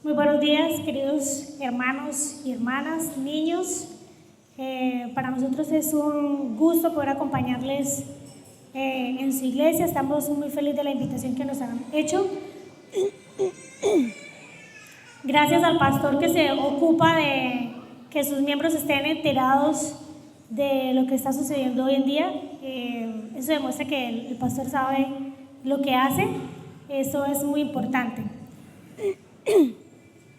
Muy buenos días, queridos hermanos y hermanas, niños. Para nosotros es un gusto poder acompañarles en su iglesia. Estamos muy felices de la invitación que nos han hecho. Gracias al pastor que se ocupa de que sus miembros estén enterados de lo que está sucediendo hoy en día. Eso demuestra que el pastor sabe lo que hace. Eso es muy importante.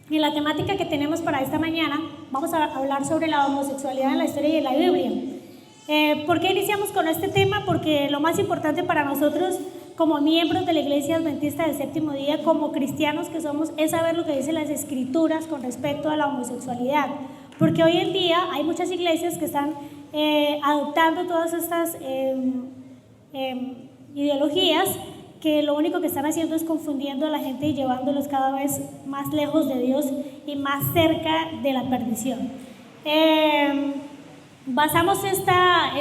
Y la temática que tenemos para esta mañana, vamos a hablar sobre la homosexualidad en la historia y en la Biblia. ¿Por qué iniciamos con este tema? Porque lo más importante para nosotros como miembros de la Iglesia Adventista del Séptimo Día, como cristianos que somos, es saber lo que dicen las Escrituras con respecto a la homosexualidad. Porque hoy en día hay muchas iglesias que están adoptando todas estas ideologías que lo único que están haciendo es confundiendo a la gente y llevándolos cada vez más lejos de Dios y más cerca de la perdición. Basamos esta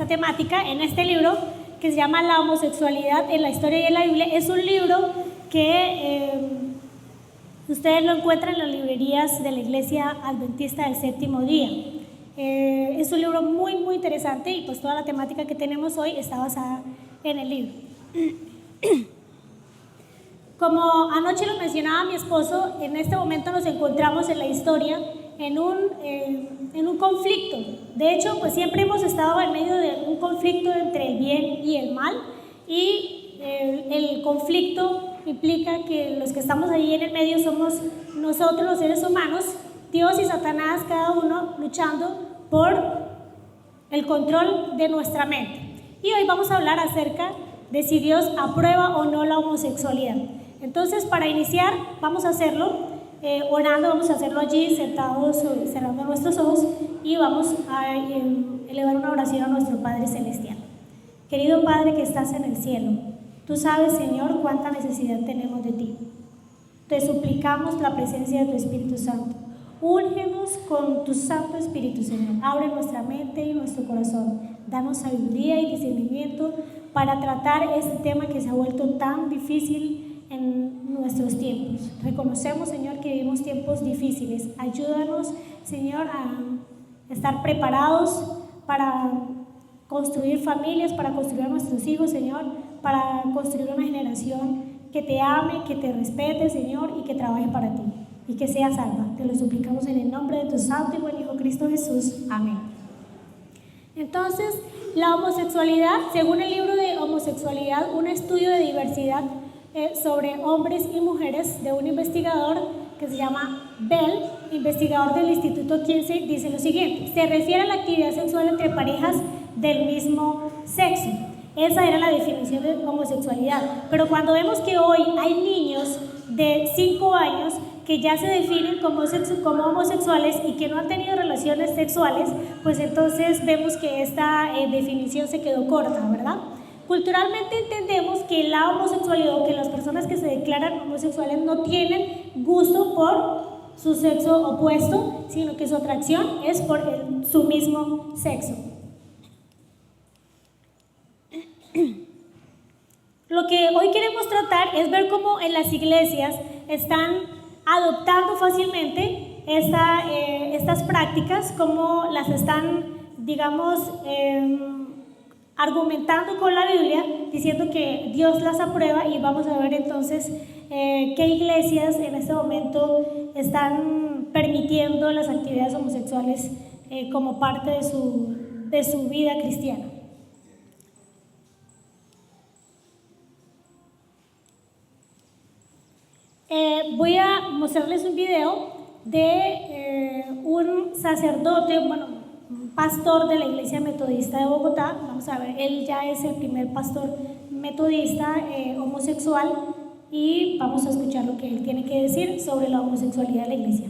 temática en este libro que se llama La homosexualidad en la historia y en la Biblia. Es un libro que ustedes lo encuentran en las librerías de la Iglesia Adventista del Séptimo Día. Es un libro muy, muy interesante y pues toda la temática que tenemos hoy está basada en el libro. Como anoche lo mencionaba mi esposo, en este momento nos encontramos en la historia en un conflicto. De hecho, pues siempre hemos estado en medio de un conflicto entre el bien y el mal, y el conflicto implica que los que estamos ahí en el medio somos nosotros, los seres humanos, Dios y Satanás, cada uno luchando por el control de nuestra mente. Y hoy vamos a hablar acerca de si Dios aprueba o no la homosexualidad. Entonces, para iniciar, vamos a hacerlo orando, vamos a hacerlo allí sentados, cerrando nuestros ojos, y vamos a elevar una oración a nuestro Padre Celestial. Querido Padre que estás en el cielo, tú sabes, Señor, cuánta necesidad tenemos de ti. Te suplicamos la presencia de tu Espíritu Santo. Úngenos con tu Santo Espíritu, Señor. Abre nuestra mente y nuestro corazón. Danos sabiduría y discernimiento para tratar este tema que se ha vuelto tan difícil en nuestros tiempos. Reconocemos, Señor, que vivimos tiempos difíciles. Ayúdanos, Señor, a estar preparados para construir familias, para construir a nuestros hijos, Señor, para construir una generación que te ame, que te respete, Señor, y que trabaje para ti, y que sea salva. Te lo suplicamos en el nombre de tu santo y buen Hijo Cristo Jesús. Amén. Entonces, la homosexualidad, según el libro de Homosexualidad, un estudio de diversidad sobre hombres y mujeres de un investigador que se llama Bell, investigador del Instituto Kinsey, dice lo siguiente: se refiere a la actividad sexual entre parejas del mismo sexo. Esa era la definición de homosexualidad. Pero cuando vemos que hoy hay niños de 5 años que ya se definen como homosexuales y que no han tenido relaciones sexuales, pues entonces vemos que esta definición se quedó corta, ¿verdad? Culturalmente entendemos que la homosexualidad, o que las personas que se declaran homosexuales no tienen gusto por su sexo opuesto, sino que su atracción es por su mismo sexo. Lo que hoy queremos tratar es ver cómo en las iglesias están adoptando fácilmente estas prácticas, cómo las están, digamos, argumentando con la Biblia, diciendo que Dios las aprueba, y vamos a ver entonces qué iglesias en este momento están permitiendo las actividades homosexuales como parte de su vida cristiana. Voy a mostrarles un video de un sacerdote, un pastor de la Iglesia Metodista de Bogotá. Vamos a ver, él ya es el primer pastor metodista homosexual, y vamos a escuchar lo que él tiene que decir sobre la homosexualidad de la iglesia.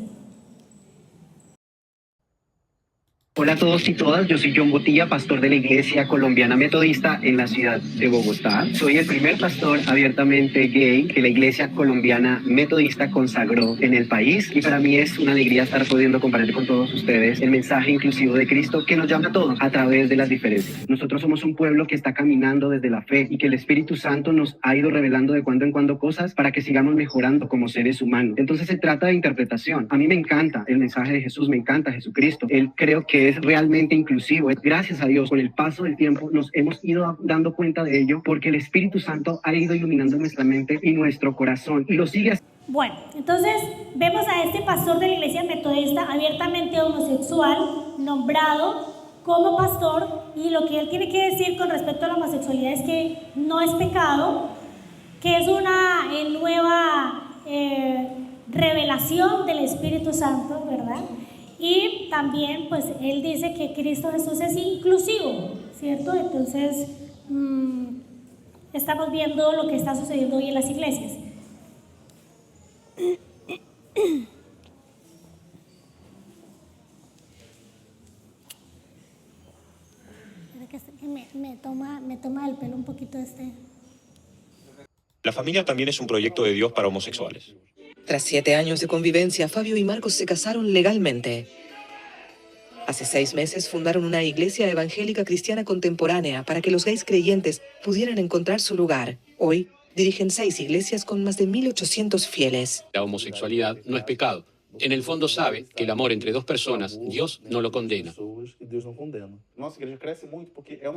Hola a todos y todas, yo soy John Botilla, pastor de la Iglesia Colombiana Metodista en la ciudad de Bogotá. Soy el primer pastor abiertamente gay que la Iglesia Colombiana Metodista consagró en el país y para mí es una alegría estar pudiendo compartir con todos ustedes el mensaje inclusivo de Cristo que nos llama a todos a través de las diferencias. Nosotros somos un pueblo que está caminando desde la fe y que el Espíritu Santo nos ha ido revelando de cuando en cuando cosas para que sigamos mejorando como seres humanos. Entonces se trata de interpretación. A mí me encanta el mensaje de Jesús, me encanta Jesucristo. Él creo que es realmente inclusivo. Gracias a Dios, con el paso del tiempo nos hemos ido dando cuenta de ello porque el Espíritu Santo ha ido iluminando nuestra mente y nuestro corazón y lo sigue haciendo. Bueno, entonces vemos a este pastor de la iglesia metodista abiertamente homosexual, nombrado como pastor, y lo que él tiene que decir con respecto a la homosexualidad es que no es pecado, que es una nueva revelación del Espíritu Santo, ¿verdad? Y también, pues, él dice que Cristo Jesús es inclusivo, ¿cierto? Entonces, estamos viendo lo que está sucediendo hoy en las iglesias. Me toma el pelo un poquito este. La familia también es un proyecto de Dios para homosexuales. Tras 7 años de convivencia, Fabio y Marcos se casaron legalmente. Hace 6 meses fundaron una iglesia evangélica cristiana contemporánea para que los gays creyentes pudieran encontrar su lugar. Hoy dirigen 6 iglesias con más de 1.800 fieles. La homosexualidad no es pecado. En el fondo sabe que el amor entre dos personas, Dios no lo condena.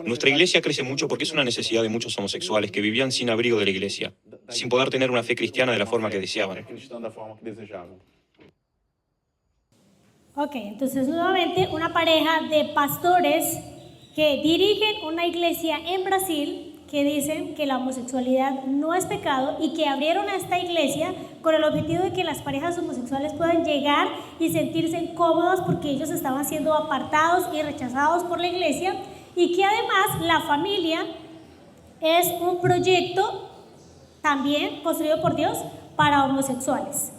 Nuestra iglesia crece mucho porque es una necesidad de muchos homosexuales que vivían sin abrigo de la iglesia, sin poder tener una fe cristiana de la forma que deseaban. Ok, entonces nuevamente una pareja de pastores que dirigen una iglesia en Brasil que dicen que la homosexualidad no es pecado y que abrieron a esta iglesia con el objetivo de que las parejas homosexuales puedan llegar y sentirse cómodas porque ellos estaban siendo apartados y rechazados por la iglesia, y que además la familia es un proyecto también construido por Dios para homosexuales.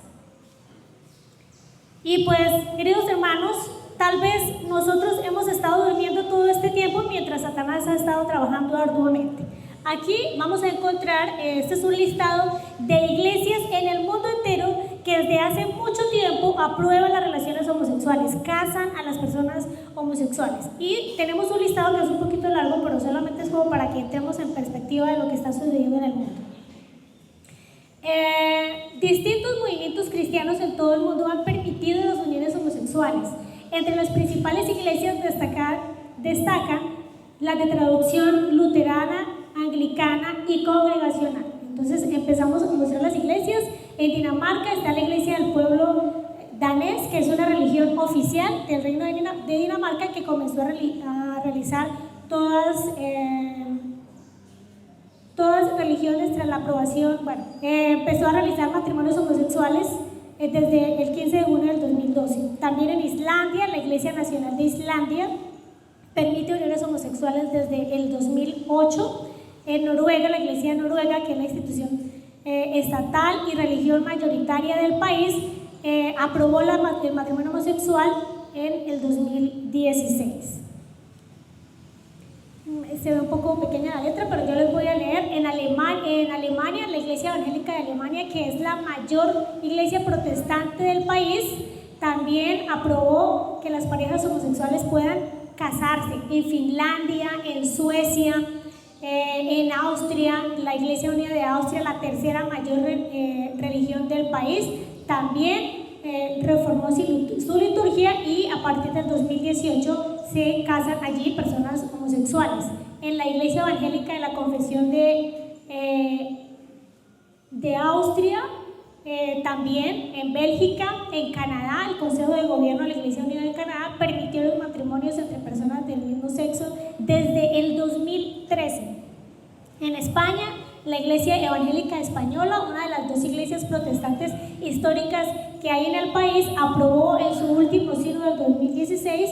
Y pues, queridos hermanos, tal vez nosotros hemos estado durmiendo todo este tiempo mientras Satanás ha estado trabajando arduamente. Aquí vamos a encontrar, este es un listado de iglesias en el mundo entero que desde hace mucho tiempo aprueban las relaciones homosexuales, casan a las personas homosexuales. Y tenemos un listado que es un poquito largo, pero solamente es como para que entremos en perspectiva de lo que está sucediendo en el mundo. Distintos movimientos cristianos en todo el mundo han permitido las uniones homosexuales. Entre las principales iglesias destacan las de traducción luterana, anglicana y congregacional. Entonces empezamos a conocer las iglesias. En Dinamarca está la iglesia del pueblo danés, que es una religión oficial del reino de Dinamarca, que comenzó a realizar todas religiones tras la aprobación. Empezó a realizar matrimonios homosexuales desde el 15 de junio del 2012. También en Islandia, la Iglesia Nacional de Islandia permite uniones homosexuales desde el 2008. En Noruega, la Iglesia de Noruega, que es la institución estatal y religión mayoritaria del país, aprobó el matrimonio homosexual en el 2016. Se ve un poco pequeña la letra, pero yo les voy a leer. En Alemania, la Iglesia Evangélica de Alemania, que es la mayor iglesia protestante del país, también aprobó que las parejas homosexuales puedan casarse. En Finlandia, en Suecia, en Austria, la Iglesia Unida de Austria, la tercera mayor religión del país, también reformó su liturgia, y a partir del 2018 se casan allí personas homosexuales. En la Iglesia Evangélica de la Confesión de Austria, también en Bélgica, en Canadá, el Consejo de Gobierno de la Iglesia Unida de Canadá permitió los matrimonios entre personas del mismo sexo desde el 2013. En España, la Iglesia Evangélica Española, una de las 2 iglesias protestantes históricas que hay en el país, aprobó en su último sínodo del 2016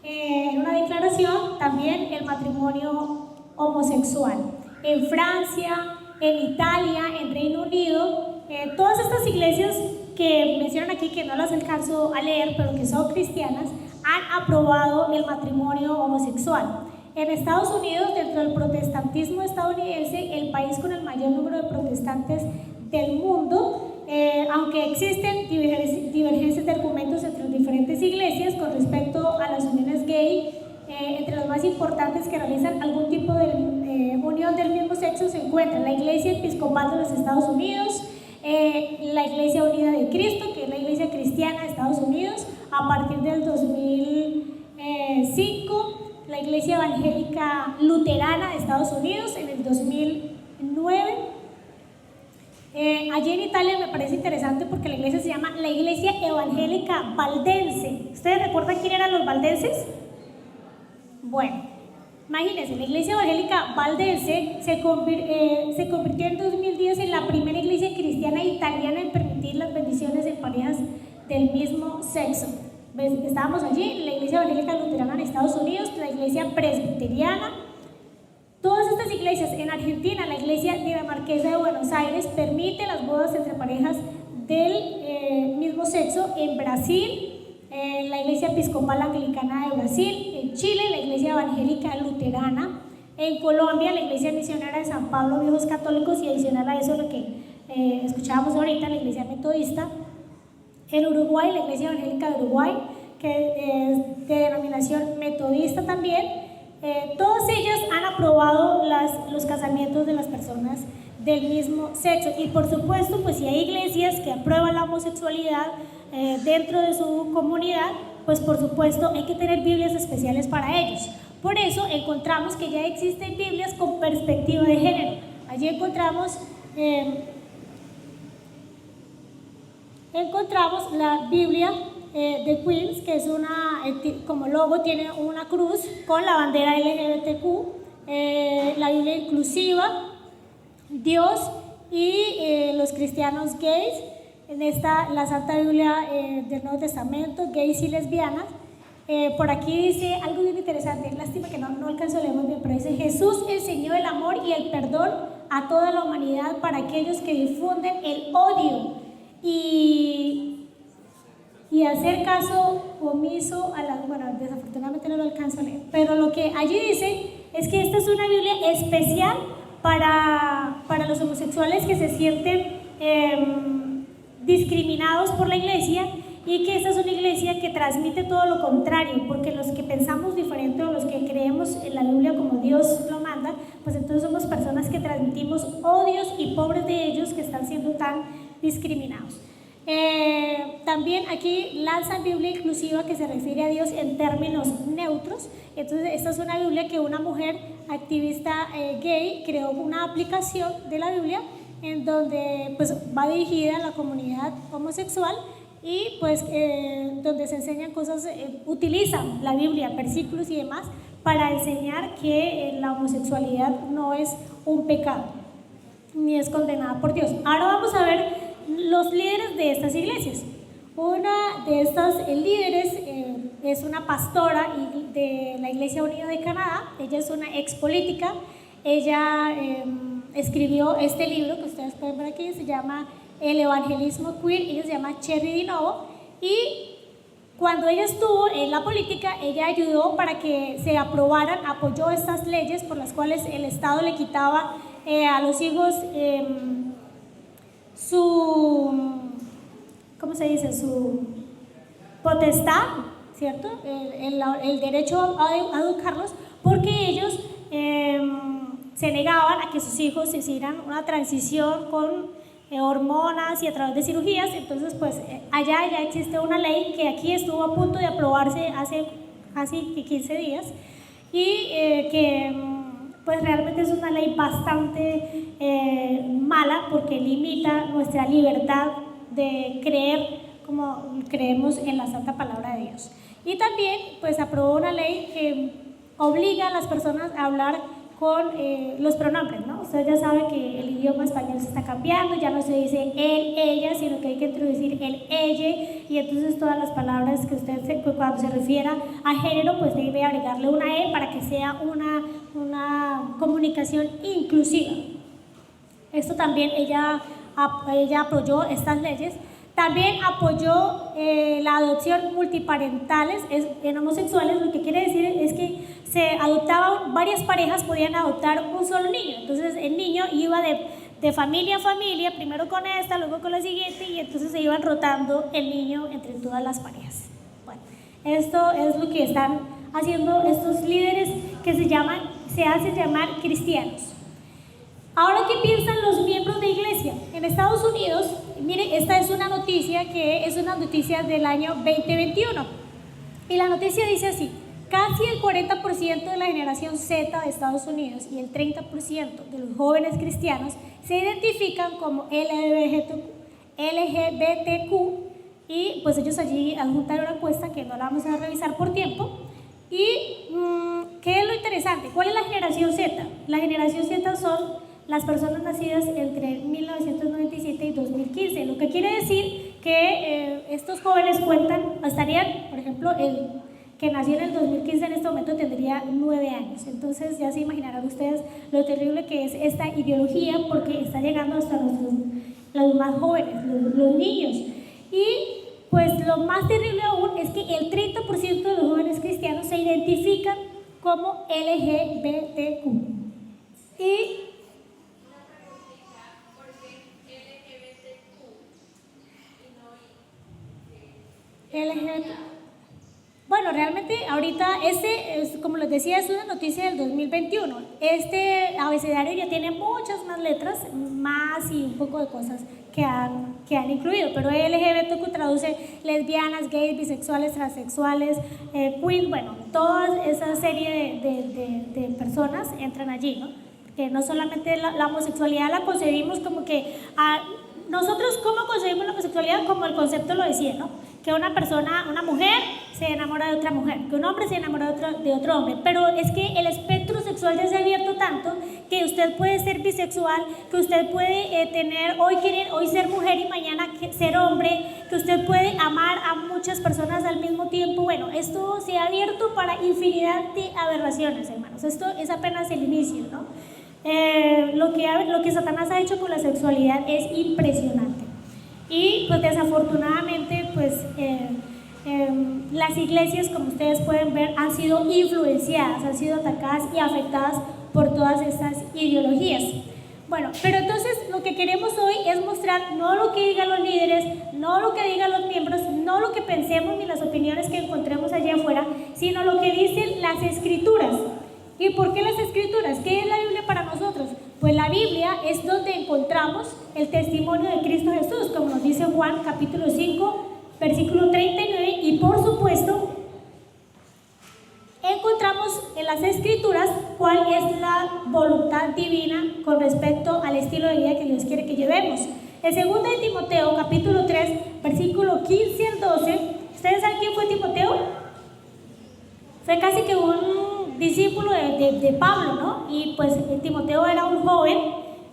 en una declaración también el matrimonio homosexual. En Francia, en Italia, en Reino Unido, todas estas iglesias que mencionan aquí, que no las alcanzo a leer, pero que son cristianas, han aprobado el matrimonio homosexual. En Estados Unidos, dentro del protestantismo estadounidense, el país con el mayor número de protestantes del mundo, aunque existen divergencias de argumentos entre las diferentes iglesias con respecto a las uniones gay, entre las más importantes que realizan algún tipo de unión del mismo sexo se encuentran la Iglesia Episcopal de los Estados Unidos, la Iglesia Unida de Cristo, que es la Iglesia Cristiana de Estados Unidos, a partir del 2005, la Iglesia Evangélica Luterana de Estados Unidos en el 2009. Allí en Italia me parece interesante porque la iglesia se llama la Iglesia Evangélica Valdense. ¿Ustedes recuerdan quién eran los valdenses? Bueno, imagínense, la Iglesia Evangélica Valdense se convirtió en 2010 en la primera iglesia cristiana italiana en permitir las bendiciones en parejas del mismo sexo. Estábamos allí, la Iglesia Evangélica Luterana en Estados Unidos, la Iglesia Presbiteriana. Todas estas iglesias, en Argentina, la Iglesia Dinamarquesa de Buenos Aires permite las bodas entre parejas del mismo sexo. En Brasil, la Iglesia Episcopal Anglicana de Brasil. En Chile, la Iglesia Evangélica Luterana. En Colombia, la Iglesia Misionera de San Pablo, Viejos Católicos, y adicional a eso lo que escuchábamos ahorita, la Iglesia Metodista. En Uruguay, la Iglesia Evangélica de Uruguay, que es de denominación metodista también. Todas ellas han aprobado los casamientos de las personas del mismo sexo, y por supuesto, pues si hay iglesias que aprueban la homosexualidad dentro de su comunidad, pues por supuesto hay que tener Biblias especiales para ellos. Por eso encontramos que ya existen Biblias con perspectiva de género. Allí encontramos la Biblia de Queens, que es como logo tiene una cruz con la bandera LGBTQ, la Biblia inclusiva, Dios y los cristianos gays. En la Santa Biblia del Nuevo Testamento, gays y lesbianas. Por aquí dice algo bien interesante, lástima que no alcanzo a leer muy bien, pero dice: Jesús enseñó el amor y el perdón a toda la humanidad para aquellos que difunden el odio y hacer caso omiso a las... Bueno, desafortunadamente no lo alcanzo a leer, pero lo que allí dice es que esta es una Biblia especial para los homosexuales que se sienten discriminados por la iglesia, y que esta es una iglesia que transmite todo lo contrario, porque los que pensamos diferente o los que creemos en la Biblia como Dios lo manda, pues entonces somos personas que transmitimos odios, y pobres de ellos que están siendo tan discriminados. También aquí lanzan Biblia inclusiva, que se refiere a Dios en términos neutros. Entonces esta es una Biblia que una mujer activista gay creó, una aplicación de la Biblia en donde pues va dirigida a la comunidad homosexual, y pues donde se enseñan cosas, utilizan la Biblia, versículos y demás para enseñar que la homosexualidad no es un pecado ni es condenada por Dios. Ahora vamos a ver los líderes de estas iglesias. Una de estas líderes es una pastora de la Iglesia Unida de Canadá. Ella es una ex política. Ella escribió este libro que ustedes pueden ver aquí, se llama El Evangelismo Queer. Ella se llama Cherry DiNovo, y cuando ella estuvo en la política, ella ayudó para que se aprobaran, apoyó estas leyes por las cuales el Estado le quitaba a los hijos ¿cómo se dice? Su potestad, ¿cierto? El derecho a educarlos, porque ellos se negaban a que sus hijos hicieran una transición con hormonas y a través de cirugías. Entonces pues allá ya existe una ley que aquí estuvo a punto de aprobarse hace casi 15 días, y que pues realmente es una ley bastante mala, porque limita nuestra libertad de creer como creemos en la santa palabra de Dios. Y también pues aprobó una ley que obliga a las personas a hablar con los pronombres, ¿no? Ustedes ya saben que el idioma español se está cambiando, ya no se dice él, ella, sino que hay que introducir el ella, y entonces todas las palabras que cuando se refiera a género, pues debe agregarle una e para que sea una comunicación inclusiva. Esto también ella apoyó estas leyes. También apoyó la adopción multiparentales en homosexuales, lo que quiere decir es que se adoptaban, varias parejas podían adoptar un solo niño. Entonces el niño iba de familia a familia, primero con esta, luego con la siguiente, y entonces se iban rotando el niño entre todas las parejas. Bueno, esto es lo que están haciendo estos líderes que se hacen llamar cristianos. Ahora, ¿qué piensan los miembros de iglesia? En Estados Unidos, mire, esta es una noticia que es una noticia del año 2021. Y la noticia dice así: casi el 40% de la generación Z de Estados Unidos y el 30% de los jóvenes cristianos se identifican como LGBTQ, y pues ellos allí adjuntaron una encuesta que no la vamos a revisar por tiempo. Y ¿qué es lo interesante? ¿Cuál es la generación Z? La generación Z son las personas nacidas entre 1997 y 2015, lo que quiere decir que estos jóvenes estarían, por ejemplo, el que nació en el 2015 en este momento tendría 9 años. Entonces ya se imaginarán ustedes lo terrible que es esta ideología, porque está llegando hasta los más jóvenes, los niños. Y pues lo más terrible aún es que el 30% de los jóvenes cristianos se identifican como LGBTQ. Y bueno, realmente ahorita como les decía, es una noticia del 2021. Este abecedario ya tiene muchas más letras, más y un poco de cosas que han incluido, pero LGBTQ traduce lesbianas, gays, bisexuales, transexuales, queer, bueno, toda esa serie de personas entran allí, ¿no? Que no solamente la homosexualidad la concebimos como que nosotros, ¿cómo concebimos la homosexualidad? Como el concepto lo decía, ¿no? Que una mujer se enamora de otra mujer, que un hombre se enamora de otro hombre, pero es que el espectro sexual ya se ha abierto tanto que usted puede ser bisexual, que usted puede hoy ser mujer y mañana ser hombre, que usted puede amar a muchas personas al mismo tiempo. Bueno, esto se ha abierto para infinidad de aberraciones, hermanos. Esto es apenas el inicio, ¿no? Lo que Satanás ha hecho con la sexualidad es impresionante. Y pues desafortunadamente las iglesias, como ustedes pueden ver, han sido influenciadas, han sido atacadas y afectadas por todas estas ideologías. Bueno, pero entonces lo que queremos hoy es mostrar no lo que digan los líderes, no lo que digan los miembros, no lo que pensemos ni las opiniones que encontremos allá afuera, sino lo que dicen las escrituras. ¿Y por qué las escrituras? ¿Qué es la Biblia para nosotros? Pues la Biblia es donde encontramos el testimonio de Cristo Jesús, como nos dice Juan capítulo 5, versículo 39, y por supuesto encontramos en las escrituras cuál es la voluntad divina con respecto al estilo de vida que Dios quiere que llevemos. En 2 de Timoteo capítulo 3, versículo 15 al 12, ¿ustedes saben quién fue Timoteo? Fue casi que un discípulo de Pablo, ¿no? Y pues Timoteo era un joven,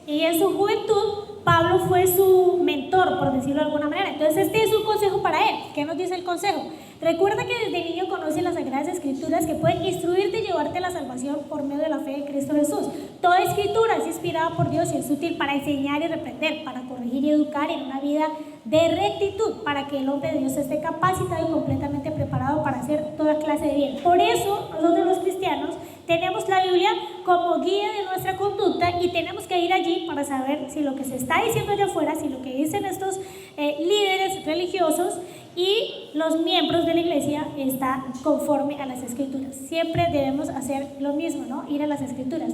y en su juventud Pablo fue su mentor, por decirlo de alguna manera. Entonces este es un consejo para él. ¿Qué nos dice el consejo? Recuerda que desde niño conoces las Sagradas Escrituras, que pueden instruirte y llevarte a la salvación por medio de la fe de Cristo Jesús. Toda escritura es inspirada por Dios y es útil para enseñar y reprender, para corregir y educar en una vida de rectitud, para que el hombre de Dios esté capacitado y completamente preparado para hacer toda clase de bien. Por eso nosotros los cristianos tenemos la Biblia como guía de nuestra conducta, y tenemos que ir allí para saber si lo que se está diciendo allá afuera, si lo que dicen estos líderes religiosos y los miembros de la iglesia está conforme a las escrituras. Siempre debemos hacer lo mismo, ¿no? Ir a las escrituras.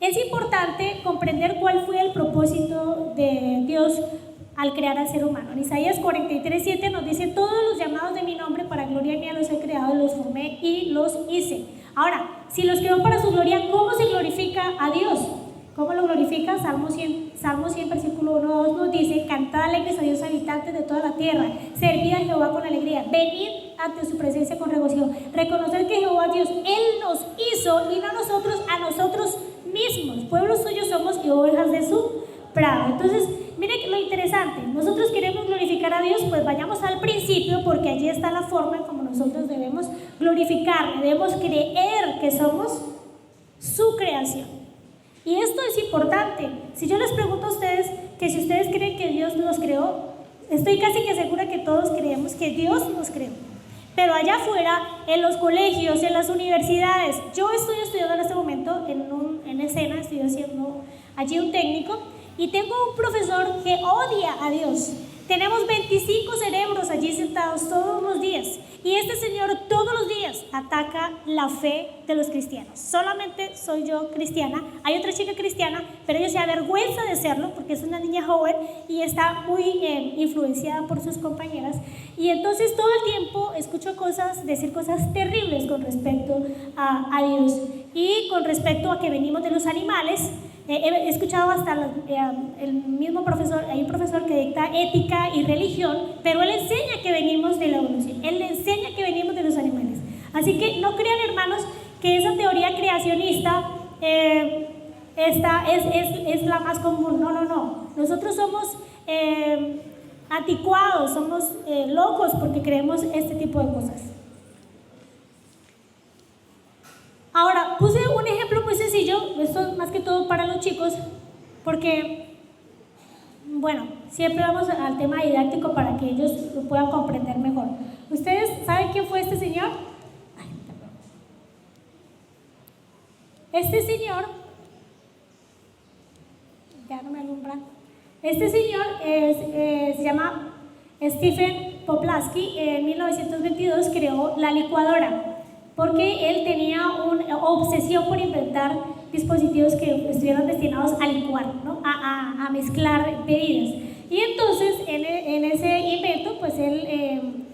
Es importante comprender cuál fue el propósito de Dios al crear al ser humano. En Isaías 43:7 nos dice: todos los llamados de mi nombre para gloria mía los he creado, los formé y los hice. Ahora, si los creó para su gloria, ¿cómo se glorifica a Dios? ¿Cómo lo glorifica? Salmo 100, versículo 1-2 nos dice: cantad alegres a Dios, habitantes de toda la tierra, servid a Jehová con alegría, venid ante su presencia con regocijo, reconocer que Jehová Dios, Él nos hizo y no nosotros a nosotros mismos, pueblos suyos somos y ovejas de su prado. Entonces, miren lo interesante, nosotros queremos glorificar a Dios, pues vayamos al principio, porque allí está la forma en como nosotros debemos glorificarle, debemos creer que somos su creación. Y esto es importante. Si yo les pregunto a ustedes que si ustedes creen que Dios los creó, estoy casi que segura que todos creemos que Dios nos creó. Pero allá afuera, en los colegios, en las universidades, yo estoy estudiando en este momento en escena, estoy haciendo allí un técnico, y tengo un profesor que odia a Dios. Tenemos 25 cerebros allí sentados todos los días, y este señor todos los días ataca la fe de los cristianos. Solamente soy yo cristiana, hay otra chica cristiana, pero ella se avergüenza de serlo porque es una niña joven y está muy influenciada por sus compañeras, y entonces todo el tiempo escucho decir cosas terribles con respecto a Dios y con respecto a que venimos de los animales. He escuchado hasta el mismo profesor, hay un profesor que dicta ética y religión, pero él enseña que venimos de la evolución, él enseña que venimos de los animales. Así que no crean, hermanos, que esa teoría creacionista es la más común. No. Nosotros somos anticuados, somos locos porque creemos este tipo de cosas. Ahora, puse un ejemplo muy sencillo, esto más que todo para los chicos, porque, bueno, siempre vamos al tema didáctico para que ellos lo puedan comprender mejor. ¿Ustedes saben quién fue este señor? Este señor, ya no me alumbra, este señor se llama Stephen Poplaski. En 1922 creó la licuadora, porque él tenía una obsesión por inventar dispositivos que estuvieran destinados a licuar, ¿no? a mezclar bebidas. Y entonces en ese invento, pues él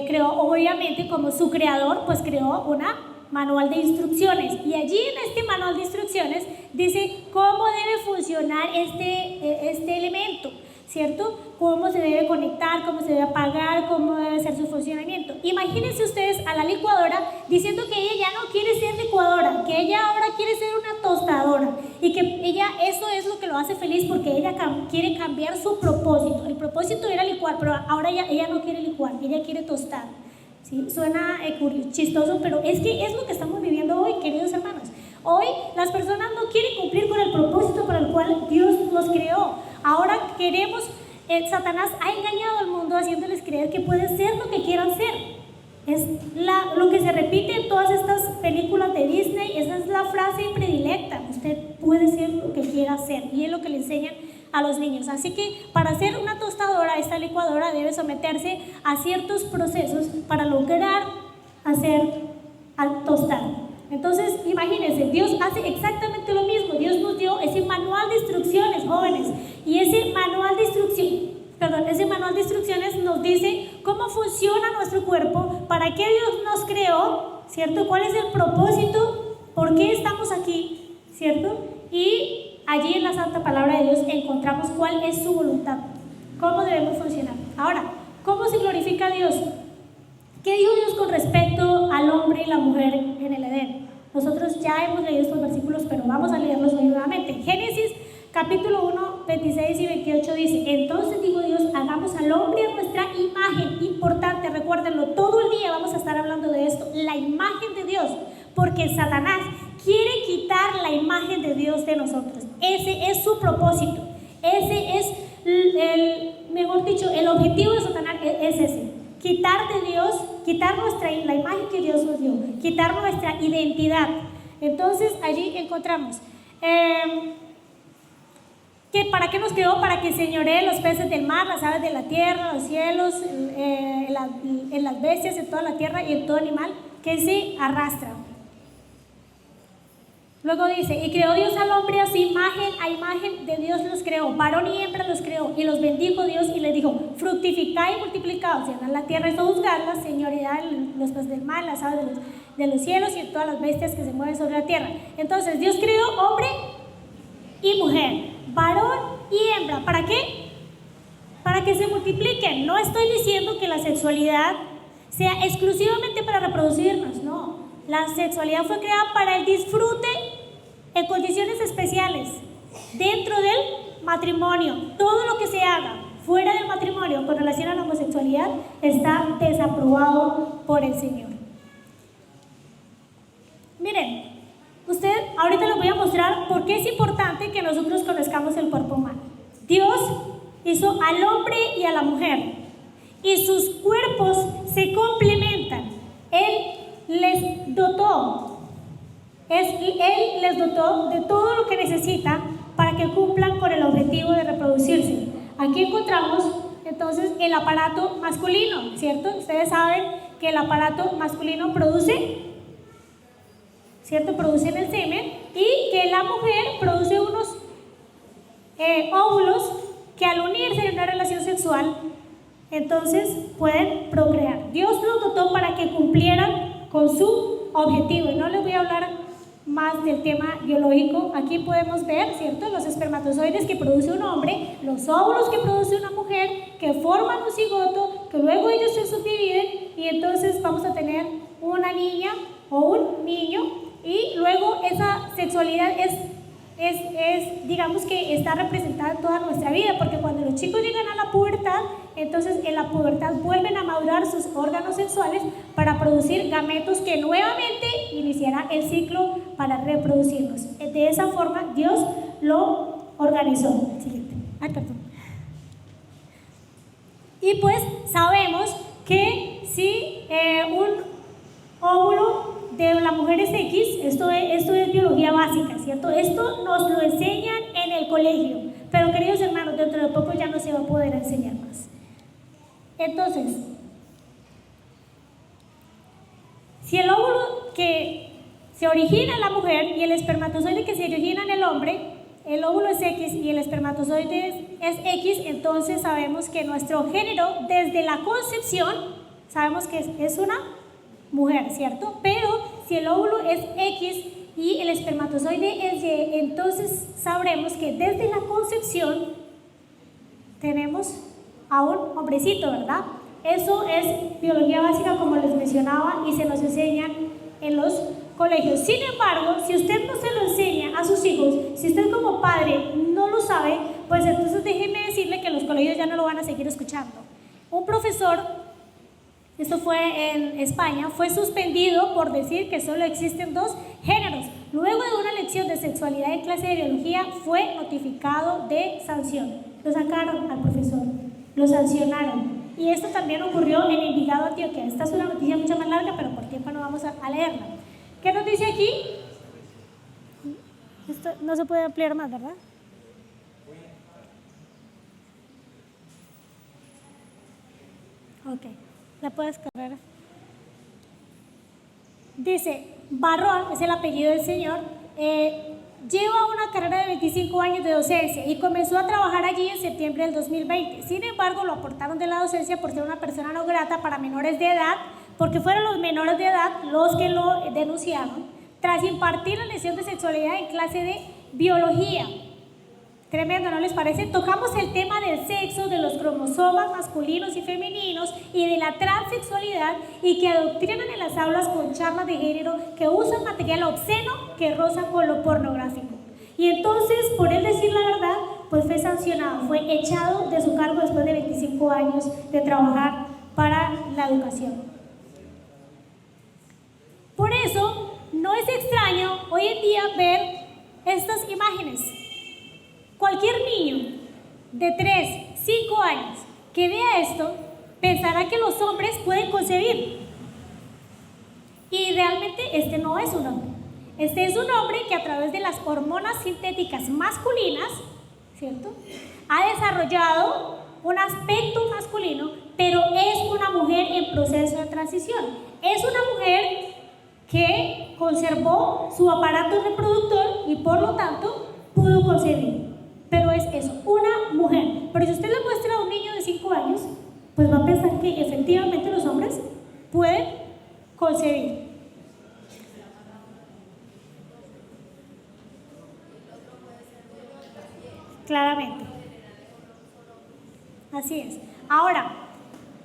creó, obviamente como su creador, pues creó una manual de instrucciones, y allí en este manual de instrucciones dice cómo debe funcionar este elemento, ¿cierto? Cómo se debe conectar, cómo se debe apagar, cómo debe ser su funcionamiento. Imagínense ustedes a la licuadora diciendo que ella ya no quiere ser licuadora, que ella ahora quiere ser una tostadora, y que ella, eso es lo que lo hace feliz porque ella quiere cambiar su propósito. El propósito era licuar, pero ahora ella no quiere licuar, ella quiere tostar. ¿Sí? Suena chistoso, pero es que es lo que estamos viviendo hoy, queridos hermanos. Hoy las personas no quieren cumplir con el propósito para el cual Dios los creó. Ahora queremos, Satanás ha engañado al mundo haciéndoles creer que pueden ser lo que quieran ser. Es lo que se repite en todas estas películas de Disney. Esa es la frase predilecta: usted puede ser lo que quiera ser, y es lo que le enseñan a los niños. Así que para hacer una tostadora, esta licuadora debe someterse a ciertos procesos para lograr al tostar. Entonces imagínense, Dios hace exactamente lo mismo. Dios nos dio ese manual de instrucciones, jóvenes, y ese manual de instrucciones nos dice cómo funciona nuestro cuerpo, para qué Dios nos creó, ¿cierto? ¿Cuál es el propósito? ¿Por qué estamos aquí? ¿Cierto? Y allí en la Santa Palabra de Dios encontramos cuál es su voluntad, cómo debemos funcionar. Ahora, ¿cómo se glorifica a Dios? ¿Qué dijo Dios con respecto al hombre y la mujer en el Edén? Nosotros ya hemos leído estos versículos, pero vamos a leerlos hoy nuevamente. Génesis capítulo 1, 26 y 28 dice: entonces dijo Dios, hagamos al hombre a nuestra imagen. Importante, recuérdenlo, todo el día vamos a estar hablando de esto, la imagen de Dios, porque Satanás quiere quitar la imagen de Dios de nosotros. Ese es su propósito, ese es el objetivo de Satanás es ese: quitar de Dios, quitar la imagen que Dios nos dio, quitar nuestra identidad. Entonces allí encontramos que ¿para qué nos creó? Para que señoree los peces del mar, las aves de la tierra, los cielos, en las bestias, en toda la tierra y en todo animal que se arrastra. Luego dice: y creó Dios al hombre a su imagen, a imagen de Dios los creó, varón y hembra los creó, y los bendijo Dios y les dijo: fructificad y multiplicaos, llenad la tierra y sojuzgadla, señoread los peces del mar, las aves de los cielos y en todas las bestias que se mueven sobre la tierra. Entonces Dios creó hombre y mujer, varón y hembra. ¿Para qué? Para que se multipliquen. No estoy diciendo que la sexualidad sea exclusivamente para reproducirnos, no. La sexualidad fue creada para el disfrute en condiciones especiales, dentro del matrimonio. Todo lo que se haga fuera del matrimonio con relación a la homosexualidad está desaprobado por el Señor. Miren, ahorita les voy a mostrar por qué es importante que nosotros conozcamos el cuerpo humano. Dios hizo al hombre y a la mujer, y sus cuerpos se complementan. Él les dotó de todo lo que necesita para que cumplan con el objetivo de reproducirse. Aquí encontramos entonces el aparato masculino, ¿cierto? Ustedes saben que el aparato masculino produce, ¿cierto? Produce el semen, y que la mujer produce unos óvulos que al unirse en una relación sexual, entonces pueden procrear. Dios los dotó para que cumplieran con su objetivo. Y no les voy a hablar más del tema biológico. Aquí podemos ver, ¿cierto?, los espermatozoides que produce un hombre, los óvulos que produce una mujer, que forman un cigoto, que luego ellos se subdividen y entonces vamos a tener una niña o un niño, y luego esa sexualidad digamos que está representada en toda nuestra vida, porque cuando los chicos llegan a la pubertad, entonces en la pubertad vuelven a madurar sus órganos sexuales para producir gametos que nuevamente iniciará el ciclo para reproducirnos. De esa forma Dios lo organizó. Siguiente. Y pues sabemos que si un óvulo de la mujer es X, esto es biología básica, ¿cierto? Esto nos lo enseñan en el colegio, pero queridos hermanos, dentro de poco ya no se va a poder enseñar más. Entonces, si el óvulo que se origina en la mujer y el espermatozoide que se origina en el hombre, el óvulo es X y el espermatozoide es X, entonces sabemos que nuestro género desde la concepción, sabemos que es una mujer, ¿cierto? Pero si el óvulo es X y el espermatozoide es Y, entonces sabremos que desde la concepción tenemos a un hombrecito, ¿verdad? Eso es biología básica, como les mencionaba, y se nos enseñan en los colegios. Sin embargo, si usted no se lo enseña a sus hijos, si usted como padre no lo sabe, pues entonces déjenme decirle que los colegios ya no lo van a seguir escuchando. Un profesor, esto fue en España, fue suspendido por decir que solo existen dos géneros. Luego de una lección de sexualidad en clase de biología, fue notificado de sanción. Lo sacaron al profesor, lo sancionaron. Y esto también ocurrió en Envigado, Antioquia. Esta es una noticia mucho más larga, pero por tiempo no vamos a leerla. ¿Qué nos dice aquí? Esto no se puede ampliar más, ¿verdad? Ok, la puedes correr. Dice, Barrón, es el apellido del señor, lleva una carrera de 25 años de docencia y comenzó a trabajar allí en septiembre del 2020. Sin embargo, lo aportaron de la docencia por ser una persona no grata para menores de edad, porque fueron los menores de edad los que lo denunciaron, tras impartir la lección de sexualidad en clase de biología. Tremendo, ¿no les parece? Tocamos el tema del sexo, de los cromosomas masculinos y femeninos y de la transexualidad, y que adoctrinan en las aulas con charlas de género que usan material obsceno que roza con lo pornográfico. Y entonces, por él decir la verdad, pues fue sancionado, fue echado de su cargo después de 25 años de trabajar para la educación. Por eso, no es extraño hoy en día ver estas imágenes. Cualquier niño de 3, 5 años que vea esto pensará que los hombres pueden concebir. Y realmente este no es un hombre. Este es un hombre que a través de las hormonas sintéticas masculinas, ¿cierto?, ha desarrollado un aspecto masculino, pero es una mujer en proceso de transición. Es una mujer que conservó su aparato reproductor y por lo tanto pudo concebir. Pero es eso, una mujer. Pero si usted le muestra a un niño de 5 años, pues va a pensar que efectivamente los hombres pueden concebir. Claramente. Así es. Ahora,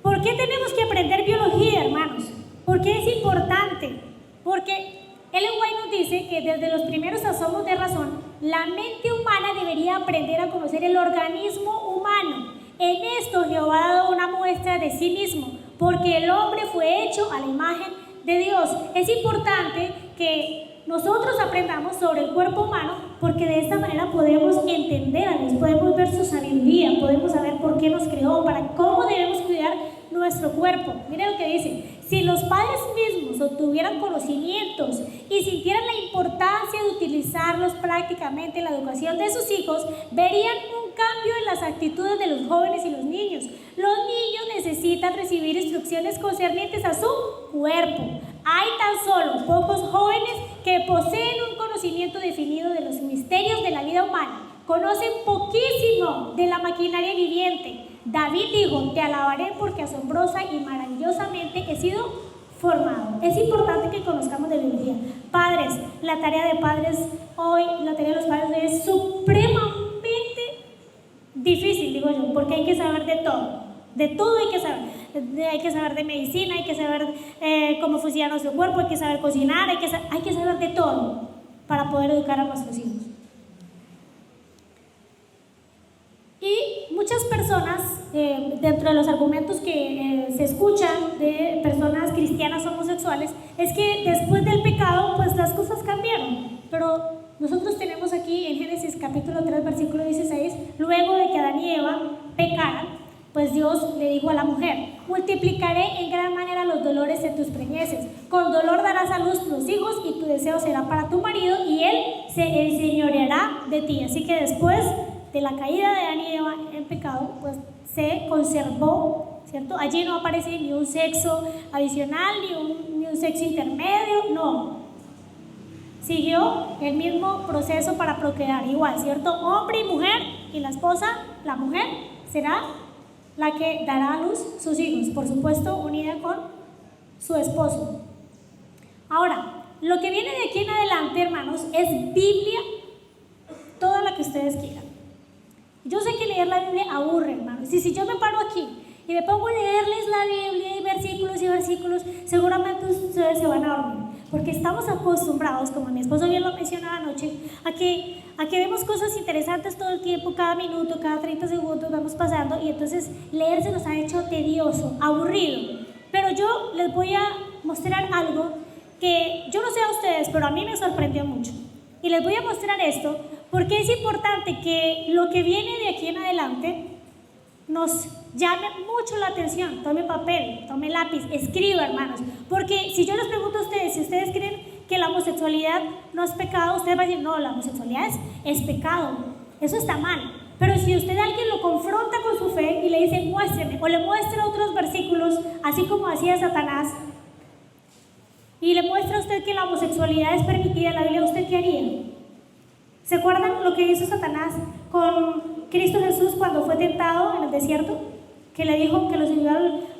¿por qué tenemos que aprender biología, hermanos? ¿Por qué es importante? Porque Ellen White nos dice que desde los primeros asomos de razón, la mente humana debería aprender a conocer el organismo humano. En esto Jehová ha dado una muestra de sí mismo, porque el hombre fue hecho a la imagen de Dios. Es importante que nosotros aprendamos sobre el cuerpo humano, porque de esta manera podemos entender a Dios, podemos ver su sabiduría, podemos saber por qué nos creó, para cómo debemos cuidar nuestro cuerpo. Miren lo que dice: si los padres mismos obtuvieran conocimientos y sintieran la importancia de utilizarlos prácticamente en la educación de sus hijos, verían un cambio en las actitudes de los jóvenes y los niños. Los niños necesitan recibir instrucciones concernientes a su cuerpo. Hay tan solo pocos jóvenes que poseen un conocimiento definido de los misterios de la vida humana. Conocen poquísimo de la maquinaria viviente. David dijo: te alabaré porque asombrosa y maravillosamente he sido formado. Es importante que conozcamos de biología. Padres, la tarea de padres hoy, la tarea de los padres hoy es supremamente difícil, digo yo, porque hay que saber de todo. De todo hay que saber de medicina, hay que saber cómo funciona nuestro cuerpo, hay que saber cocinar, hay que saber de todo para poder educar a nuestros hijos. Y muchas personas, dentro de los argumentos que se escuchan de personas cristianas homosexuales, es que después del pecado, pues las cosas cambiaron. Pero nosotros tenemos aquí en Génesis capítulo 3, versículo 16, luego de que Adán y Eva pecaran, pues Dios le dijo a la mujer: multiplicaré en gran manera los dolores en tus preñeces, con dolor darás a luz tus hijos y tu deseo será para tu marido y él se enseñoreará de ti. Así que después de la caída de Adán y Eva en pecado, pues se conservó, ¿cierto? Allí no aparece ni un sexo adicional, ni un sexo intermedio, no. Siguió el mismo proceso para procrear, igual, ¿cierto? Hombre y mujer, y la esposa, la mujer, será la que dará a luz sus hijos, por supuesto unida con su esposo. Ahora, lo que viene de aquí en adelante, hermanos, es Biblia, toda la que ustedes quieran. Yo sé que leer la Biblia aburre, hermanos, y si yo me paro aquí y me pongo a leerles la Biblia y versículos, seguramente ustedes se van a dormir, porque estamos acostumbrados, como mi esposo bien lo mencionaba anoche, a que vemos cosas interesantes todo el tiempo, cada minuto, cada 30 segundos vamos pasando, y entonces leer se nos ha hecho tedioso, aburrido. Pero yo les voy a mostrar algo que yo no sé a ustedes, pero a mí me sorprendió mucho. Y les voy a mostrar esto porque es importante que lo que viene de aquí en adelante nos llame mucho la atención. Tome papel, tome lápiz, escriba, hermanos, porque si yo les pregunto a ustedes, si ustedes creen que la homosexualidad no es pecado, ustedes van a decir: no, la homosexualidad es pecado, eso está mal. Pero si usted a alguien lo confronta con su fe y le dice: muéstreme, o le muestra otros versículos, así como hacía Satanás, y le muestra a usted que la homosexualidad es permitida en la Biblia, ¿usted qué haría? ¿Se acuerdan lo que hizo Satanás con Cristo Jesús cuando fue tentado en el desierto? Que le dijo, que lo subió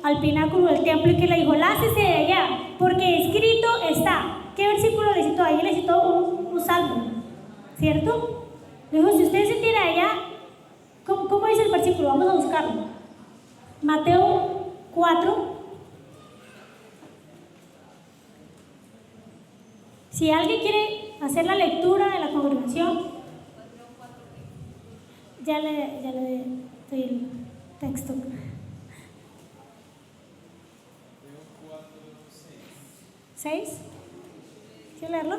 al pináculo del templo y que le dijo: lánzese de allá, porque escrito está. ¿Qué versículo le citó? Ahí le citó un salmo, ¿cierto? Le dijo: si usted se tira allá, ¿cómo dice el versículo? Vamos a buscarlo. Mateo 4. Si alguien quiere hacer la lectura de la congregación, ya le doy el texto. ¿6? ¿Quiero leerlo?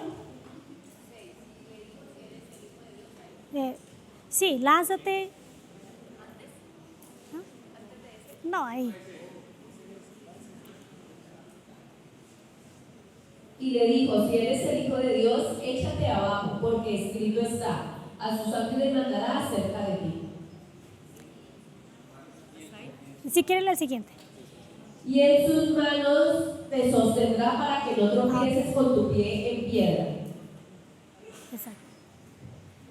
Sí, lánzate. No, ahí. Y le dijo: si eres el Hijo de Dios, échate abajo, porque escrito está: a sus ángeles mandará acerca de ti. Si quieren la siguiente. Y en sus manos te sostendrá para que no tropieces con tu pie en piedra. Exacto.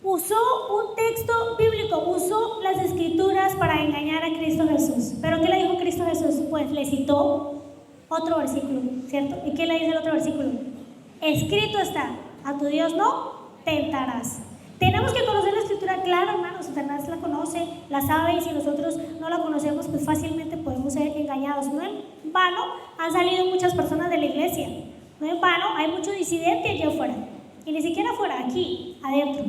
Usó un texto bíblico, usó las escrituras para engañar a Cristo Jesús. ¿Pero qué le dijo Cristo Jesús? Pues le citó otro versículo, ¿cierto? ¿Y qué le dice el otro versículo? Escrito está: a tu Dios no tentarás. Tenemos que conocer la escritura, claro, hermanos. Satanás la conoce, la sabe, y si nosotros no la conocemos, pues fácilmente podemos ser engañados. No en vano han salido muchas personas de la iglesia, no en vano hay mucho disidente allá afuera, y ni siquiera afuera, aquí, adentro,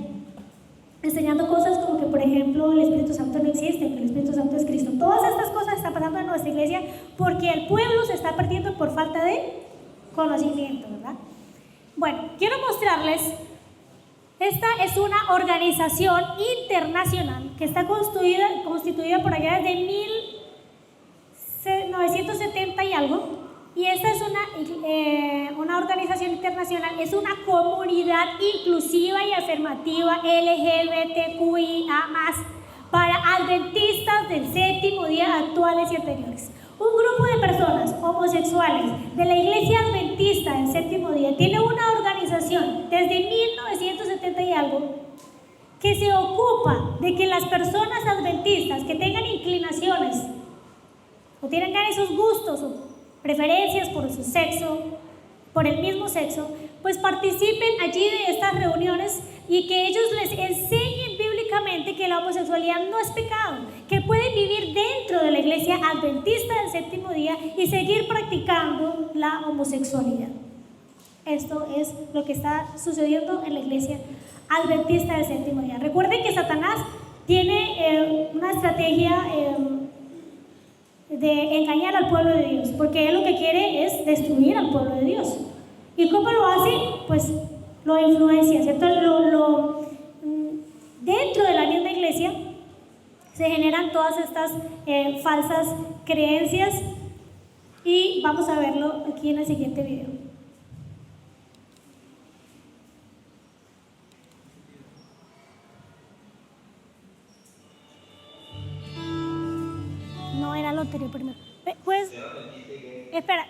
enseñando cosas como que, por ejemplo, el Espíritu Santo no existe, que el Espíritu Santo es Cristo. Todas estas cosas están pasando en nuestra iglesia porque el pueblo se está perdiendo por falta de conocimiento, ¿verdad? Bueno, quiero mostrarles, esta es una organización internacional que está constituida por allá desde 1970 y algo, y esta es una organización internacional, es una comunidad inclusiva y afirmativa LGBTQIA+, para adventistas del séptimo día actuales y anteriores. Un grupo de personas homosexuales de la Iglesia Adventista del Séptimo Día tiene una organización desde 1970 y algo que se ocupa de que las personas adventistas que tengan inclinaciones o tengan esos gustos o preferencias por su sexo, por el mismo sexo, pues participen allí de estas reuniones y que ellos les enseñen bíblicamente que la homosexualidad no es pecado, que pueden vivir dentro de la Iglesia Adventista del Séptimo Día y seguir practicando la homosexualidad. Esto es lo que está sucediendo en la Iglesia Adventista del Séptimo Día. Recuerden que Satanás tiene una estrategia de engañar al pueblo de Dios, porque él lo que quiere es destruir al pueblo de Dios. ¿Y cómo lo hace? Pues lo influencia, ¿cierto? Dentro de la misma iglesia se generan todas estas falsas creencias, y vamos a verlo aquí en el siguiente video. No era lo anterior primero. Pues, espera,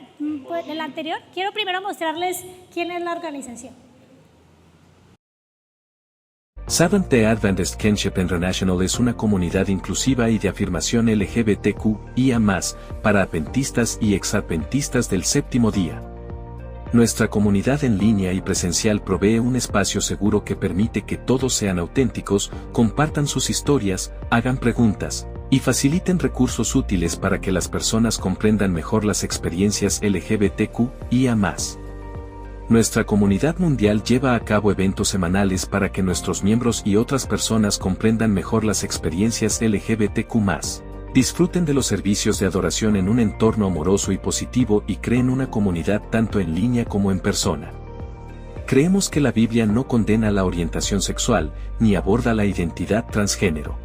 pues, el anterior, quiero primero mostrarles quién es la organización. Seventh-day Adventist Kinship International es una comunidad inclusiva y de afirmación LGBTQIA+, para adventistas y exadventistas del séptimo día. Nuestra comunidad en línea y presencial provee un espacio seguro que permite que todos sean auténticos, compartan sus historias, hagan preguntas, y faciliten recursos útiles para que las personas comprendan mejor las experiencias LGBTQIA+. Nuestra comunidad mundial lleva a cabo eventos semanales para que nuestros miembros y otras personas comprendan mejor las experiencias LGBTQ+. Disfruten de los servicios de adoración en un entorno amoroso y positivo y creen una comunidad tanto en línea como en persona. Creemos que la Biblia no condena la orientación sexual, ni aborda la identidad transgénero.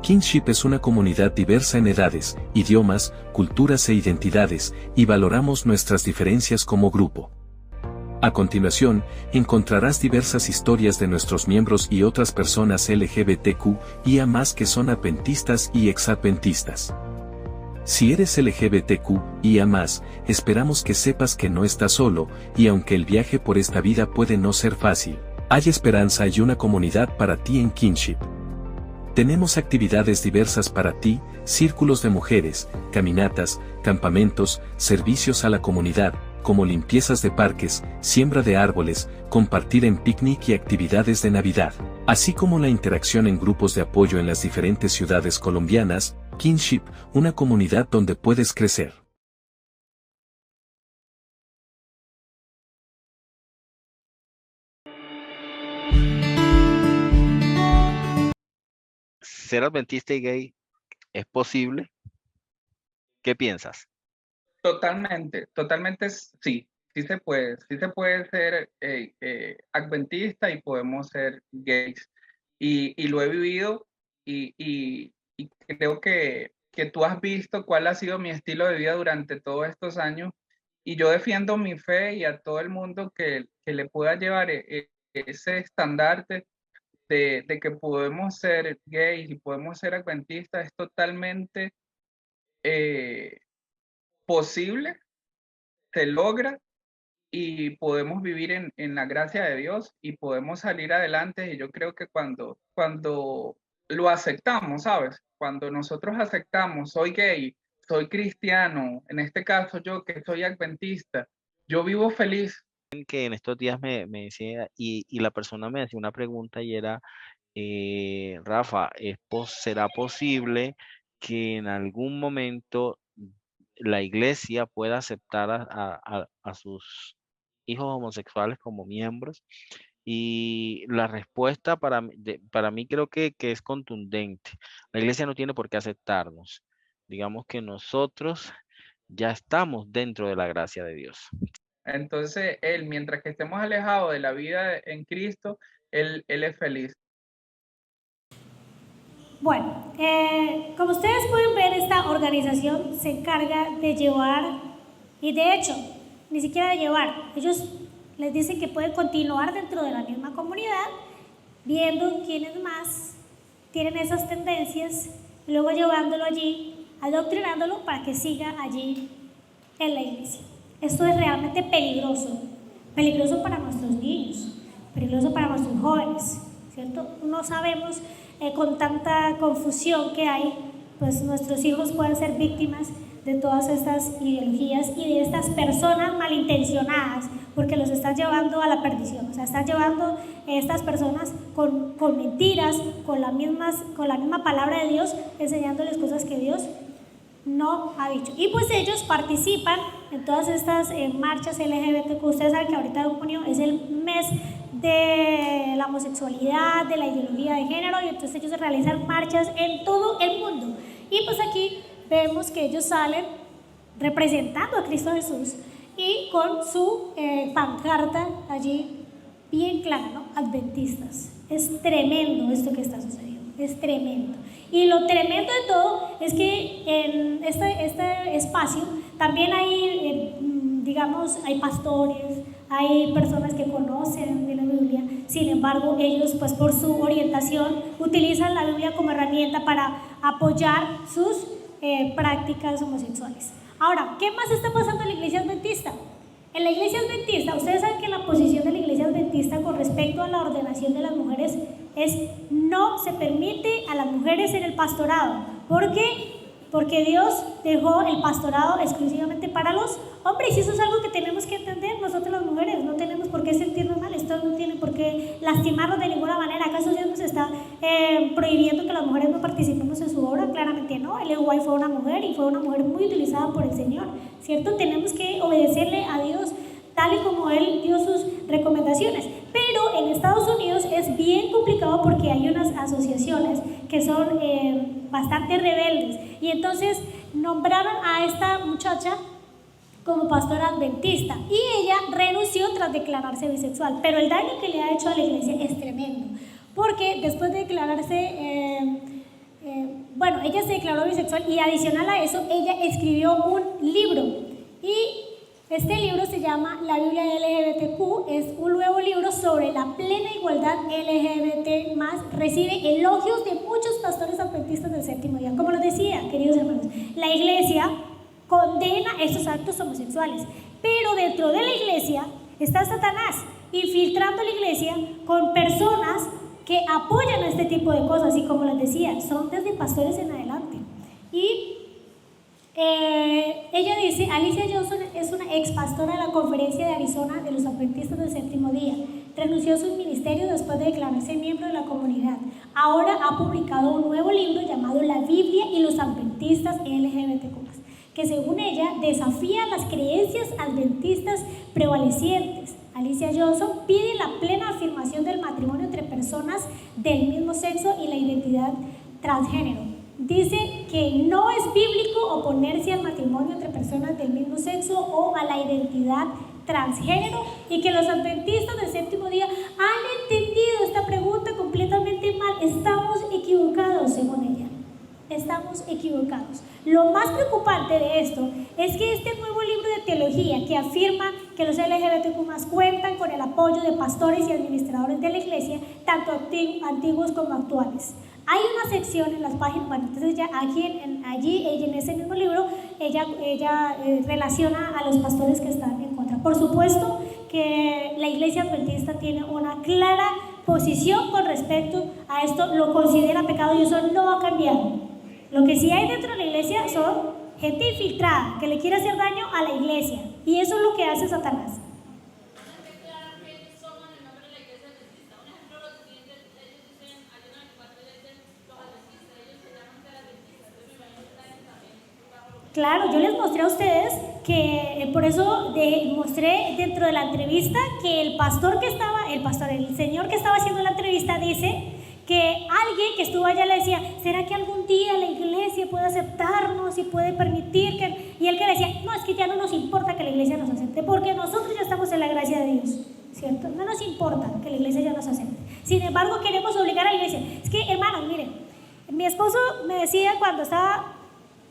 Kinship es una comunidad diversa en edades, idiomas, culturas e identidades, y valoramos nuestras diferencias como grupo. A continuación, encontrarás diversas historias de nuestros miembros y otras personas LGBTQIA+ que son adventistas y exadventistas. Si eres LGBTQIA+, esperamos que sepas que no estás solo, y aunque el viaje por esta vida puede no ser fácil, hay esperanza y una comunidad para ti en Kinship. Tenemos actividades diversas para ti, círculos de mujeres, caminatas, campamentos, servicios a la comunidad, como limpiezas de parques, siembra de árboles, compartir en picnic y actividades de Navidad, así como la interacción en grupos de apoyo en las diferentes ciudades colombianas. Kinship, una comunidad donde puedes crecer. ¿Ser adventista y gay es posible? ¿Qué piensas? Totalmente sí, sí se puede ser adventista y podemos ser gays. Y lo he vivido y creo que tú has visto cuál ha sido mi estilo de vida durante todos estos años, y yo defiendo mi fe y a todo el mundo que le pueda llevar ese estandarte de que podemos ser gays y podemos ser adventistas. Es totalmente posible, se logra, y podemos vivir en la gracia de Dios y podemos salir adelante. Y yo creo que cuando lo aceptamos, ¿sabes? Cuando nosotros aceptamos, soy gay, soy cristiano, en este caso yo que soy adventista, yo vivo feliz. Que en estos días me decía, y la persona me hacía una pregunta y era, Rafa, ¿será posible que en algún momento la iglesia pueda aceptar a sus hijos homosexuales como miembros? Y la respuesta para mí creo que es contundente. La iglesia no tiene por qué aceptarnos. Digamos que nosotros ya estamos dentro de la gracia de Dios. Entonces, él, mientras que estemos alejados de la vida en Cristo, él es feliz. Bueno, como ustedes pueden ver, esta organización se encarga de llevar, y de hecho, ni siquiera de llevar, ellos les dicen que pueden continuar dentro de la misma comunidad, viendo quiénes más tienen esas tendencias, y luego llevándolo allí, adoctrinándolo para que siga allí en la iglesia. Esto es realmente peligroso, peligroso para nuestros niños, peligroso para nuestros jóvenes, ¿cierto? No sabemos, con tanta confusión que hay, pues nuestros hijos pueden ser víctimas de todas estas ideologías y de estas personas malintencionadas, porque los están llevando a la perdición. O sea, están llevando a estas personas con mentiras, con la misma palabra de Dios, enseñándoles cosas que Dios no ha dicho. Y pues ellos participan en todas estas marchas LGBT. Ustedes saben que ahorita en junio es el mes de la homosexualidad, de la ideología de género, y entonces ellos realizan marchas en todo el mundo. Y pues aquí vemos que ellos salen representando a Cristo Jesús y con su pancarta allí bien clara, ¿no? Adventistas. Es tremendo esto que está sucediendo, es tremendo. Y lo tremendo de todo es que en este espacio también hay, digamos, hay pastores, hay personas que conocen de la Biblia. Sin embargo, ellos, pues por su orientación, utilizan la Biblia como herramienta para apoyar sus prácticas homosexuales. Ahora, ¿qué más está pasando en la iglesia adventista? En la iglesia adventista, ustedes saben que la posición de la iglesia adventista con respecto a la ordenación de las mujeres es: no se permite a las mujeres en el pastorado. ¿Por qué? Porque Dios dejó el pastorado exclusivamente para los hombres, y eso es algo que tenemos que entender nosotros las mujeres. No tenemos por qué sentirnos mal, esto no tiene por qué lastimarnos de ninguna manera. ¿Acaso Dios nos está prohibiendo que las mujeres no participemos en su obra? Claramente no. Ellen White fue una mujer, y fue una mujer muy utilizada por el Señor, ¿cierto? Tenemos que obedecerle a Dios tal y como Él dio sus recomendaciones. Pero en Estados Unidos es bien complicado porque hay unas asociaciones que son bastante rebeldes, y entonces nombraron a esta muchacha como pastora adventista, y ella renunció tras declararse bisexual. Pero el daño que le ha hecho a la iglesia es tremendo, porque después de declararse, bueno, ella se declaró bisexual, y adicional a eso, ella escribió un libro, y este libro se llama La Biblia LGBTQ. Es un nuevo libro sobre la plena igualdad LGBT+. Recibe elogios de muchos pastores adventistas del séptimo día. Como les decía, queridos hermanos, la iglesia condena estos actos homosexuales, pero dentro de la iglesia está Satanás infiltrando la iglesia con personas que apoyan este tipo de cosas, y como les decía, son desde pastores en adelante. Y ella dice: Alicia Johnson es una ex pastora de la Conferencia de Arizona de los Adventistas del Séptimo Día. Renunció a su ministerio después de declararse miembro de la comunidad. Ahora ha publicado un nuevo libro llamado La Biblia y los Adventistas LGBTQ+, que según ella desafía las creencias adventistas prevalecientes. Alicia Johnson pide la plena afirmación del matrimonio entre personas del mismo sexo y la identidad transgénero. Dice que no es bíblico oponerse al matrimonio entre personas del mismo sexo o a la identidad transgénero, y que los adventistas del séptimo día han entendido esta pregunta completamente mal. Estamos equivocados, según ella. Estamos equivocados. Lo más preocupante de esto es que este nuevo libro de teología, que afirma que los LGBTQ+ cuentan con el apoyo de pastores y administradores de la iglesia, tanto antiguos como actuales. Hay una sección en las páginas, bueno, entonces ya allí ella en ese mismo libro, ella relaciona a los pastores que están en contra. Por supuesto que la iglesia adventista tiene una clara posición con respecto a esto, lo considera pecado, y eso no va a cambiar. Lo que sí hay dentro de la iglesia son gente infiltrada que le quiere hacer daño a la iglesia, y eso es lo que hace Satanás. Claro, yo les mostré a ustedes que por eso mostré dentro de la entrevista que el señor que estaba haciendo la entrevista dice que alguien que estuvo allá le decía: ¿será que algún día la iglesia puede aceptarnos y puede permitir que...? Y él que le decía: no, es que ya no nos importa que la iglesia nos acepte. acepte, porque nosotros ya estamos en la gracia de Dios, ¿cierto? No nos importa que la iglesia ya nos acepte. Sin embargo, queremos obligar a la iglesia. Es que, hermanos, miren, mi esposo me decía cuando estaba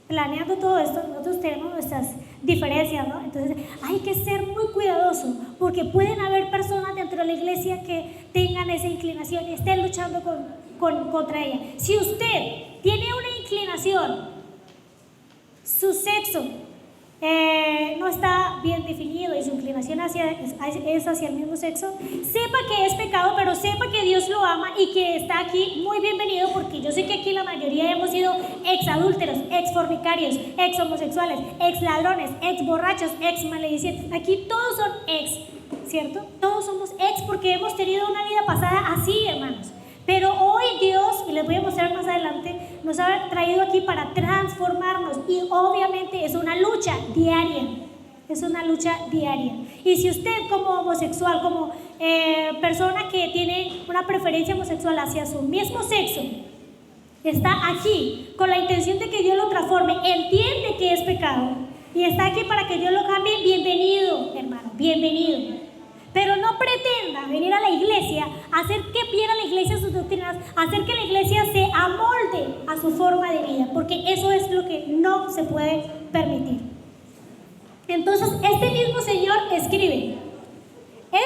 planeando todo esto, nosotros tenemos nuestras diferencias, ¿no? Entonces hay que ser muy cuidadoso, porque pueden haber personas dentro de la iglesia que tengan esa inclinación y estén luchando contra ella. Si usted tiene una inclinación, su sexo no está bien definido y su inclinación es hacia el mismo sexo, sepa que es pecado, pero sepa que Dios lo ama y que está aquí muy bienvenido, porque yo sé que aquí la mayoría hemos sido ex adúlteros, ex fornicarios, ex homosexuales, ex ladrones, ex borrachos, ex maledicientes. Aquí todos son ex, ¿cierto? Todos somos ex porque hemos tenido una vida pasada así, hermanos. Pero hoy Dios, y les voy a mostrar más adelante, nos ha traído aquí para transformarnos, y obviamente es una lucha diaria, es una lucha diaria. Y si usted como homosexual, como persona que tiene una preferencia homosexual hacia su mismo sexo, está aquí con la intención de que Dios lo transforme, entiende que es pecado y está aquí para que Dios lo cambie, bienvenido, hermano, bienvenido. Pero no pretenda venir a la iglesia, hacer que pierda la iglesia sus doctrinas, hacer que la iglesia se amolde a su forma de vida, porque eso es lo que no se puede permitir. Entonces, este mismo Señor escribe: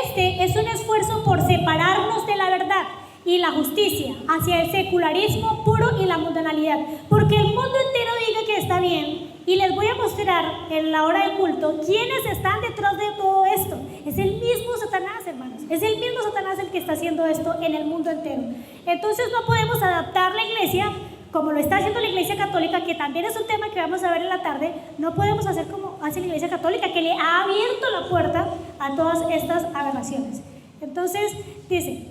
este es un esfuerzo por separarnos de la verdad y la justicia hacia el secularismo puro y la mundanalidad, porque el mundo entero diga que está bien. Y les voy a mostrar en la hora del culto quiénes están detrás de todo esto. Es el mismo Satanás, hermanos. Es el mismo Satanás el que está haciendo esto en el mundo entero. Entonces no podemos adaptar la iglesia como lo está haciendo la iglesia católica, que también es un tema que vamos a ver en la tarde. No podemos hacer como hace la iglesia católica, que le ha abierto la puerta a todas estas aberraciones. Entonces dice: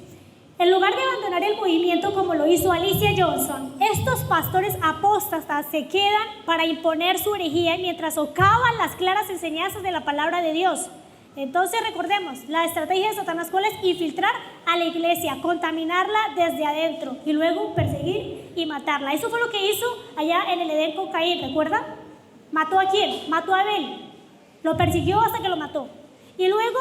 en lugar de abandonar el movimiento como lo hizo Alicia Johnson, estos pastores apóstatas se quedan para imponer su herejía mientras socavan las claras enseñanzas de la palabra de Dios. Entonces recordemos, la estrategia de Satanás, ¿cuál es? Infiltrar a la iglesia, contaminarla desde adentro y luego perseguir y matarla. Eso fue lo que hizo allá en el Edén con Caín, ¿recuerdan? ¿Mató a quién? Mató a Abel. Lo persiguió hasta que lo mató. Y luego,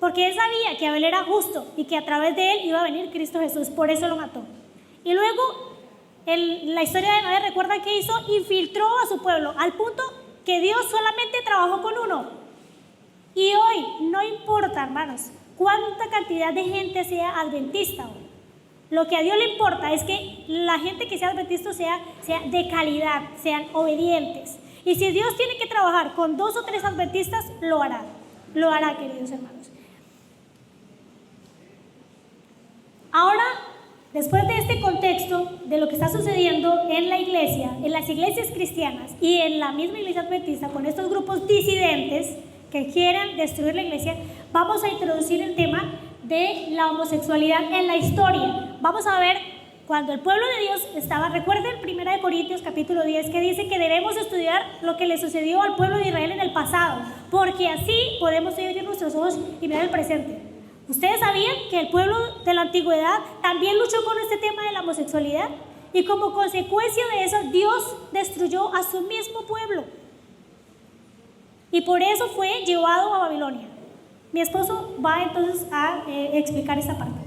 porque él sabía que Abel era justo y que a través de él iba a venir Cristo Jesús, por eso lo mató. Y luego, la historia de Noé, ¿recuerda qué hizo? Infiltró a su pueblo, al punto que Dios solamente trabajó con uno. Y hoy, no importa, hermanos, cuánta cantidad de gente sea adventista hoy. Lo que a Dios le importa es que la gente que sea adventista sea de calidad, sean obedientes. Y si Dios tiene que trabajar con 2 o 3 adventistas, lo hará. Lo hará, queridos hermanos. Ahora, después de este contexto de lo que está sucediendo en la iglesia, en las iglesias cristianas y en la misma iglesia adventista, con estos grupos disidentes que quieren destruir la iglesia, vamos a introducir el tema de la homosexualidad en la historia. Vamos a ver cuando el pueblo de Dios estaba, recuerden 1 Corintios capítulo 10, que dice que debemos estudiar lo que le sucedió al pueblo de Israel en el pasado, porque así podemos abrir nuestros ojos y mirar el presente. ¿Ustedes sabían que el pueblo de la antigüedad también luchó con este tema de la homosexualidad? Y como consecuencia de eso, Dios destruyó a su mismo pueblo. Y por eso fue llevado a Babilonia. Mi esposo va entonces a explicar esta parte.